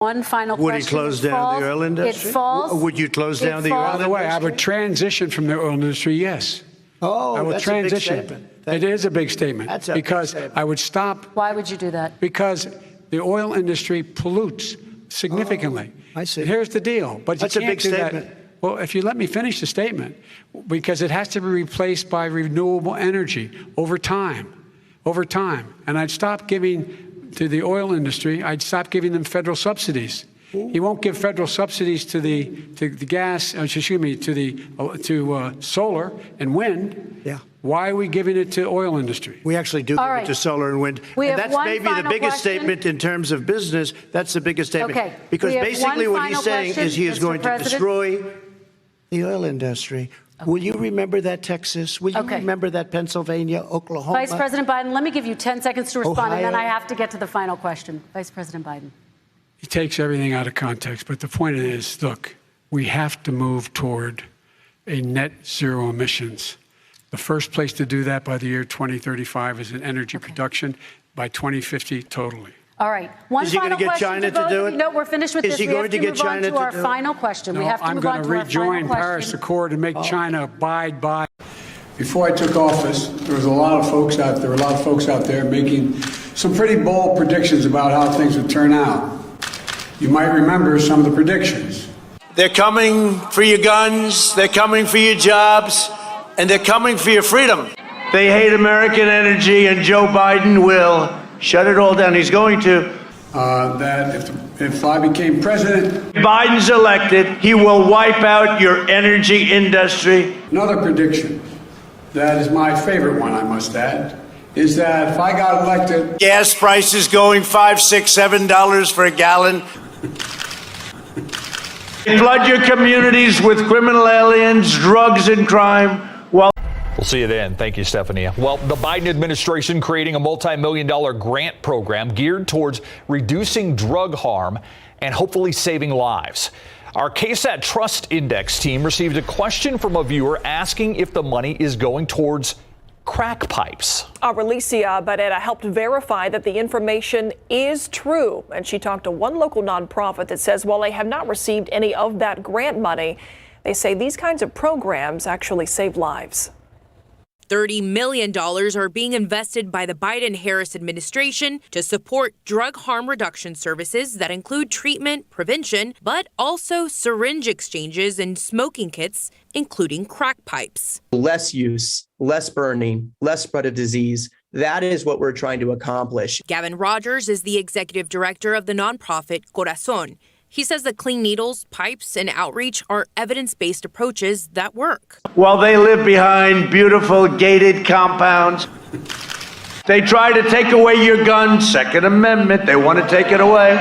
One final question. Would he close down the oil industry? It falls. Would you close down the oil industry? By the way, I would transition from the oil industry, yes. Oh, I will that's transition. a big statement. It is a big statement. That's a because big statement. I would stop. Why would you do that? Because the oil industry pollutes significantly. I see. Here's the deal. But That's you a can't big do statement. that. Well, if you let me finish the statement, because it has to be replaced by renewable energy over time. Over time. And I'd stop giving to the oil industry, I'd stop giving them federal subsidies. He won't give federal subsidies to the gas, excuse me, to solar and wind. Yeah. Why are we giving it to oil industry? We actually do give it to solar and wind. We And have that's one maybe the final biggest question. statement in terms of business. That's the biggest statement. Okay. Because We have basically one what he's final saying question, is he is Mr. going to President. destroy the oil industry. Will you remember that, Texas? Will you Okay. remember that, Pennsylvania, Oklahoma? Vice President Biden, let me give you 10 seconds to respond, and then Ohio. I have to get to the final question. Vice President Biden. He takes everything out of context. But the point is, look, we have to move toward a net zero emissions. The first place to do that by the year 2035 is in energy production. By 2050, totally. All right. One Is he final gonna get question China both to do of it? you. No, we're finished with Is this. he We going have to to get move China on to to our do it? final question. No, We have to I'm move going on to to our final rejoin Paris question. Accord and make China abide by. Before I took office, there was a lot of folks out there making some pretty bold predictions about how things would turn out. You might remember some of the predictions. They're coming for your guns, they're coming for your jobs, and they're coming for your freedom. They hate American energy, and Joe Biden will shut it all down. He's going to. That if I became president, Biden's elected, he will wipe out your energy industry. another prediction that is my favorite one, I must add, is that if I got elected, Gas prices going $5, $6, $7 for a gallon. Flood your communities with criminal aliens, drugs, and crime. While We'll see you then. Thank you, Stephanie. Well, the Biden administration creating a multi-million-dollar grant program geared towards reducing drug harm and hopefully saving lives. Our KSAT Trust Index team received a question from a viewer asking if the money is going towards crack pipes. Arelicia Barrera helped verify that the information is true. And she talked to one local nonprofit that says while they have not received any of that grant money, they say these kinds of programs actually save lives. $30 million are being invested by the Biden-Harris administration to support drug harm reduction services that include treatment, prevention, but also syringe exchanges and smoking kits, including crack pipes. Less use, less burning, less spread of disease. That is what we're trying to accomplish. Gavin Rogers is the executive director of the nonprofit Corazon. He says that clean needles, pipes, and outreach are evidence-based approaches that work. while they live behind beautiful gated compounds, they try to take away your gun, Second Amendment, they want to take it away,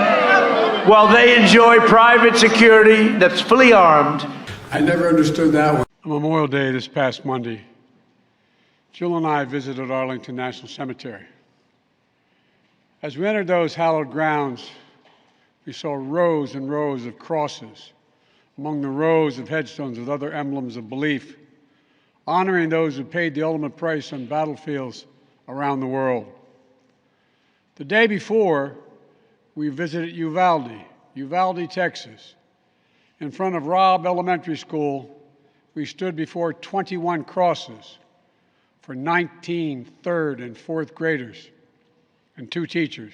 while they enjoy private security that's fully armed. I never understood that one. On Memorial Day this past Monday, Jill and I visited Arlington National Cemetery. As we entered those hallowed grounds, we saw rows and rows of crosses among the rows of headstones with other emblems of belief, honoring those who paid the ultimate price on battlefields around the world. The day before, we visited Uvalde, Texas. In front of Robb Elementary School, we stood before 21 crosses for 19 third and fourth graders and 2 teachers.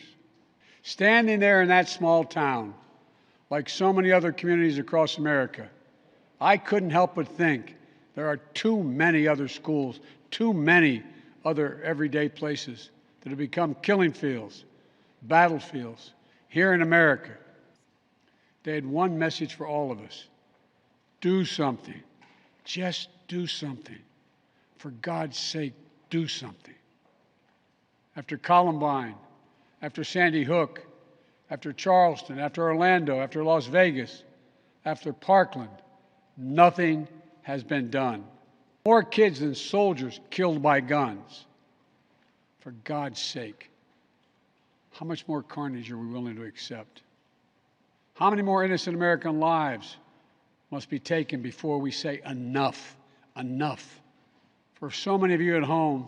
Standing there in that small town, like so many other communities across America, I couldn't help but think there are too many other schools, too many other everyday places that have become killing fields, battlefields here in America. They had one message for all of us. Do something. Just do something. For God's sake, do something. After Columbine, after Sandy Hook, after Charleston, after Orlando, after Las Vegas, after Parkland, nothing has been done. More kids than soldiers killed by guns. For God's sake, how much more carnage are we willing to accept? How many more innocent American lives must be taken before we say enough, enough? For so many of you at home,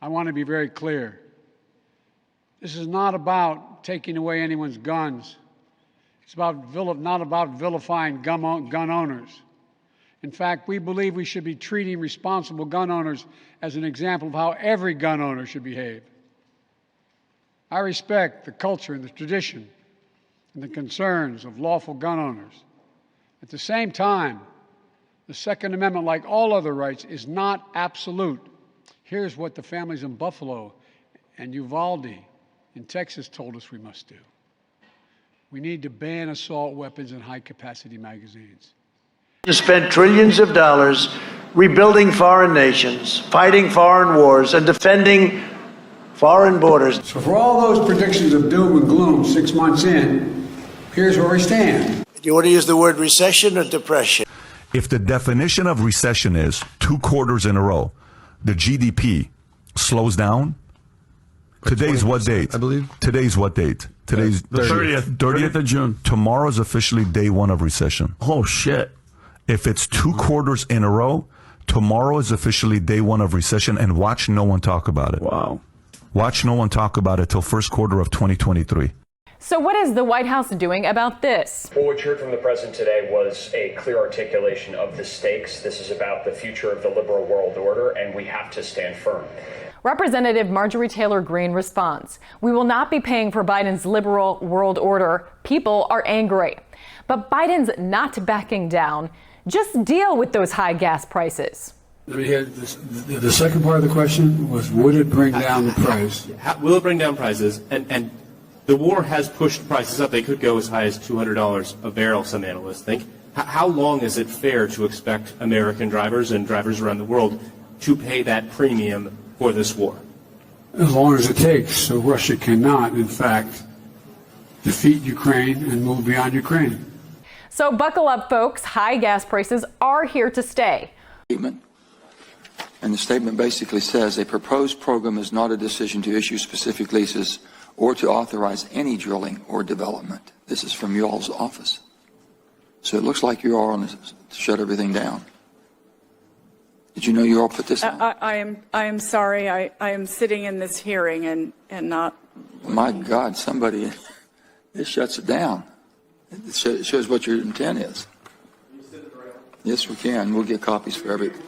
I want to be very clear. This is not about taking away anyone's guns. It's not about vilifying gun owners. In fact, we believe we should be treating responsible gun owners as an example of how every gun owner should behave. I respect the culture and the tradition and the concerns of lawful gun owners. At the same time, the Second Amendment, like all other rights, is not absolute. Here's what the families in Buffalo and Uvalde in Texas told us we must do. We need to ban assault weapons and high-capacity magazines. Spent trillions of dollars rebuilding foreign nations, fighting foreign wars, and defending foreign borders. So for all those predictions of doom and gloom 6 months in, here's where we stand. Do you want to use the word recession or depression? If the definition of recession is 2 quarters in a row, the GDP slows down. Today's what date? I believe. Today's what date? Today's the 30th of June. Tomorrow is officially day 1 of recession. Oh, shit. If it's 2 quarters in a row, tomorrow is officially day 1 of recession, and watch no one talk about it. Wow. Watch no one talk about it till first quarter of 2023. So what is the White House doing about this? Well, what you heard from the president today was a clear articulation of the stakes. This is about the future of the liberal world order, and we have to stand firm. Representative Marjorie Taylor Greene responds, "We will not be paying for Biden's liberal world order. People are angry." But Biden's not backing down. Just deal with those high gas prices. The second part of the question was, would it bring down the price? Will it bring down prices? And the war has pushed prices up. They could go as high as $200 a barrel, some analysts think. How long is it fair to expect American drivers and drivers around the world to pay that premium for this war? As long as it takes. So Russia cannot, in fact, defeat Ukraine and move beyond Ukraine. So buckle up, folks. High gas prices are here to stay. And the statement basically says a proposed program is not a decision to issue specific leases or to authorize any drilling or development. This is from y'all's office. So it looks like you all want to shut everything down. Did you know you all put this on? I am sorry. I am sitting in this hearing and not. My God, somebody, this shuts it down. It shows what your intent is. Yes, we can. We'll get copies for everybody.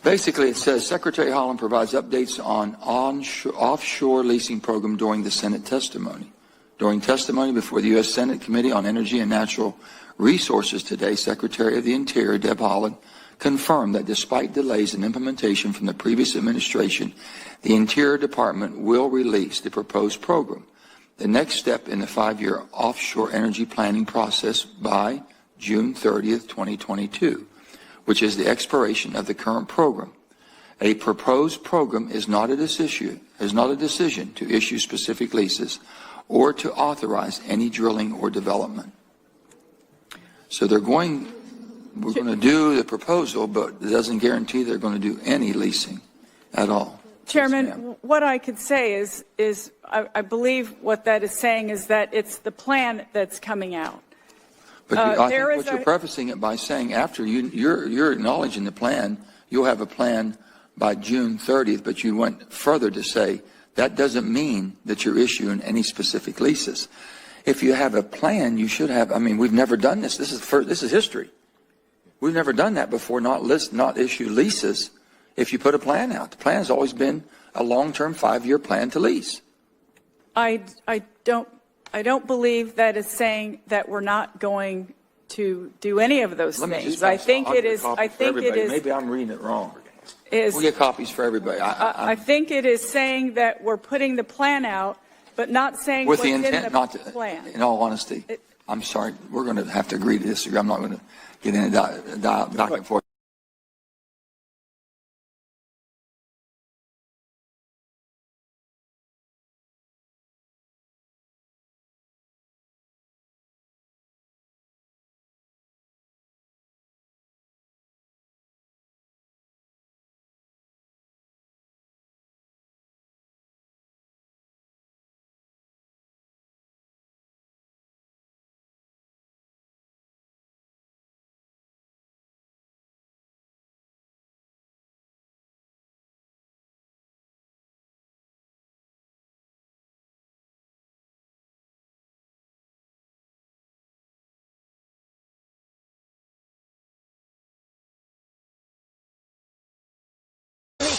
Basically, it says Secretary Holland provides updates on offshore leasing program during the Senate testimony. During testimony before the U.S. Senate Committee on Energy and Natural Resources today, Secretary of the Interior Deb Haaland confirmed that despite delays in implementation from the previous administration, the Interior Department will release the proposed program, the next step in the 5-year offshore energy planning process by June 30th, 2022, which is the expiration of the current program. A proposed program is not a decision to issue specific leases or to authorize any drilling or development. So we're going to do the proposal, but it doesn't guarantee they're going to do any leasing at all. Chairman, what I could say is I believe what that is saying is that it's the plan that's coming out. But I think what you're prefacing it by saying after you're acknowledging the plan, you'll have a plan by June 30th, but you went further to say that doesn't mean that you're issuing any specific leases. If you have a plan, you should have. I mean, we've never done this. This is history. We've never done that before. Not issue leases. If you put a plan out, the plan has always been a long-term 5-year plan to lease. I don't believe that is saying that we're not going to do any of those things. I think it is. Maybe I'm reading it wrong. We'll get copies for everybody. I think it is saying that we're putting the plan out, but not saying with what's the intent in the not to. plan. In all honesty, I'm sorry. We're going to have to agree to disagree. I'm not going to get into back and forth.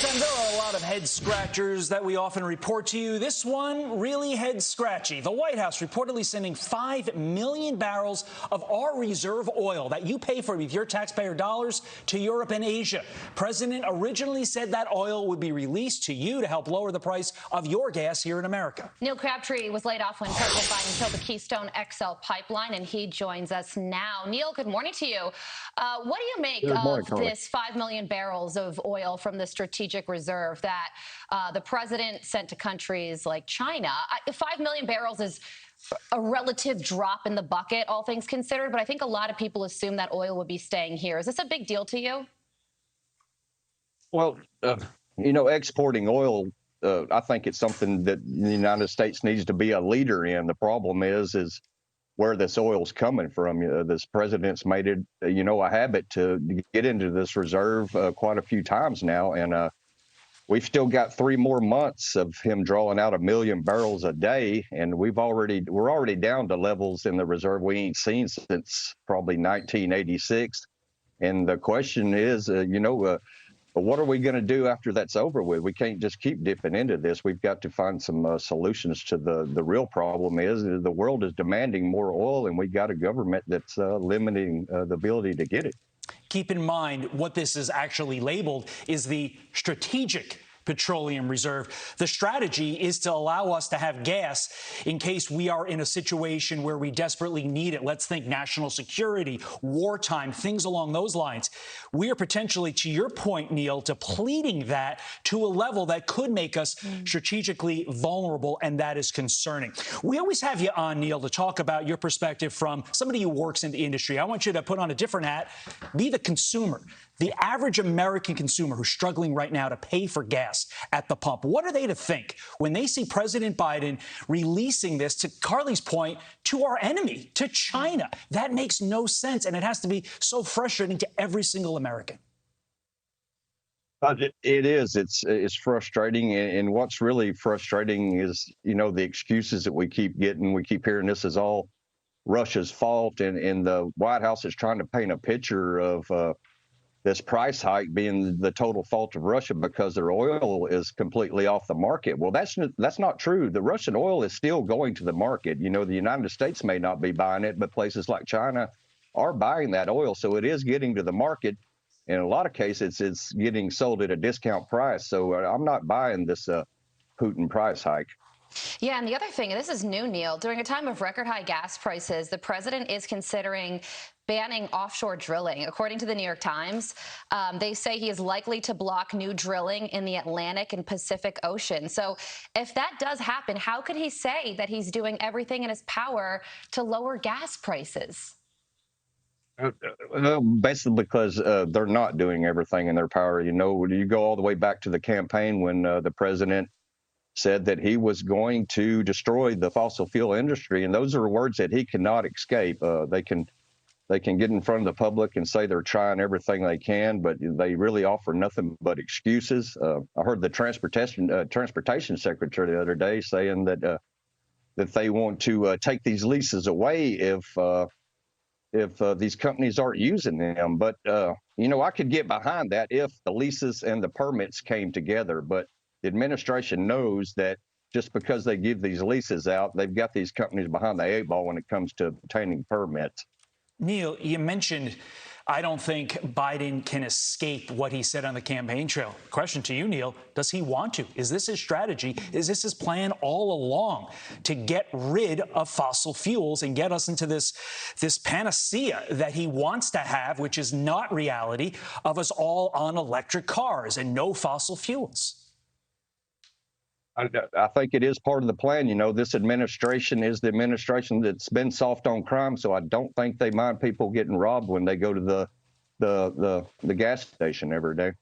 Sam, there are a lot of head scratchers that we often report to you. This one really head scratchy. The White House reportedly sending 5 million barrels of our reserve oil that you pay for with your taxpayer dollars to Europe and Asia. President originally said that oil would be released to you to help lower the price of your gas here in America. Neil Crabtree was laid off when President Biden killed the Keystone XL pipeline, and he joins us now. Neil, good morning to you. What do you make of this 5 million barrels of oil from the strategic reserve that the president sent to countries like China? 5 million barrels is a relative drop in the bucket, all things considered, but I think a lot of people assume that oil would be staying here. Is this a big deal to you? Well, exporting oil, I think it's something that the United States needs to be a leader in. The problem is where this oil's coming from. This president's made it, a habit to get into this reserve quite a few times now, and we've still got 3 more months of him drawing out 1 million barrels a day, and we're already down to levels in the reserve we ain't seen since probably 1986. And the question is, what are we going to do after that's over with? We can't just keep dipping into this. We've got to find some solutions to the real problem. Is the world is demanding more oil, and we got a government that's limiting the ability to get it. Keep in mind what this is actually labeled is the Strategic Petroleum Reserve. The strategy is to allow us to have gas in case we are in a situation where we desperately need it. Let's think national security, wartime, things along those lines. We are potentially, to your point, Neil, depleting that to a level that could make us strategically vulnerable, and that is concerning. We always have you on, Neil, to talk about your perspective from somebody who works in the industry. I want you to put on a different hat, be the consumer. The average American consumer who's struggling right now to pay for gas at the pump. What are they to think when they see President Biden releasing this, to Carly's point, to our enemy, to China? That makes no sense, and it has to be so frustrating to every single American. It is. It's frustrating, and what's really frustrating is, the excuses that we keep getting. We keep hearing this is all Russia's fault, and the White House is trying to paint a picture of this price hike being the total fault of Russia because their oil is completely off the market. Well, that's not true. The Russian oil is still going to the market. The United States may not be buying it, but places like China are buying that oil. So it is getting to the market. In a lot of cases, it's getting sold at a discount price. So I'm not buying this Putin price hike. Yeah, and the other thing, and this is new, Neil, during a time of record high gas prices, the president is considering banning offshore drilling. According to the New York Times, they say he is likely to block new drilling in the Atlantic and Pacific Ocean. So if that does happen, how could he say that he's doing everything in his power to lower gas prices? Basically because they're not doing everything in their power. You go all the way back to the campaign when the president said that he was going to destroy the fossil fuel industry, and those are words that he cannot escape. They can get in front of the public and say they're trying everything they can, but they really offer nothing but excuses. I heard the transportation secretary the other day saying that they want to take these leases away if these companies aren't using them. But I could get behind that if the leases and the permits came together. But the administration knows that just because they give these leases out, they've got these companies behind the 8 ball when it comes to obtaining permits. Neil, you mentioned, I don't think Biden can escape what he said on the campaign trail. Question to you, Neil, does he want to? Is this his strategy? Is this his plan all along to get rid of fossil fuels and get us into this panacea that he wants to have, which is not reality, of us all on electric cars and no fossil fuels? I think it is part of the plan. This administration is the administration that's been soft on crime, so I don't think they mind people getting robbed when they go to the gas station every day.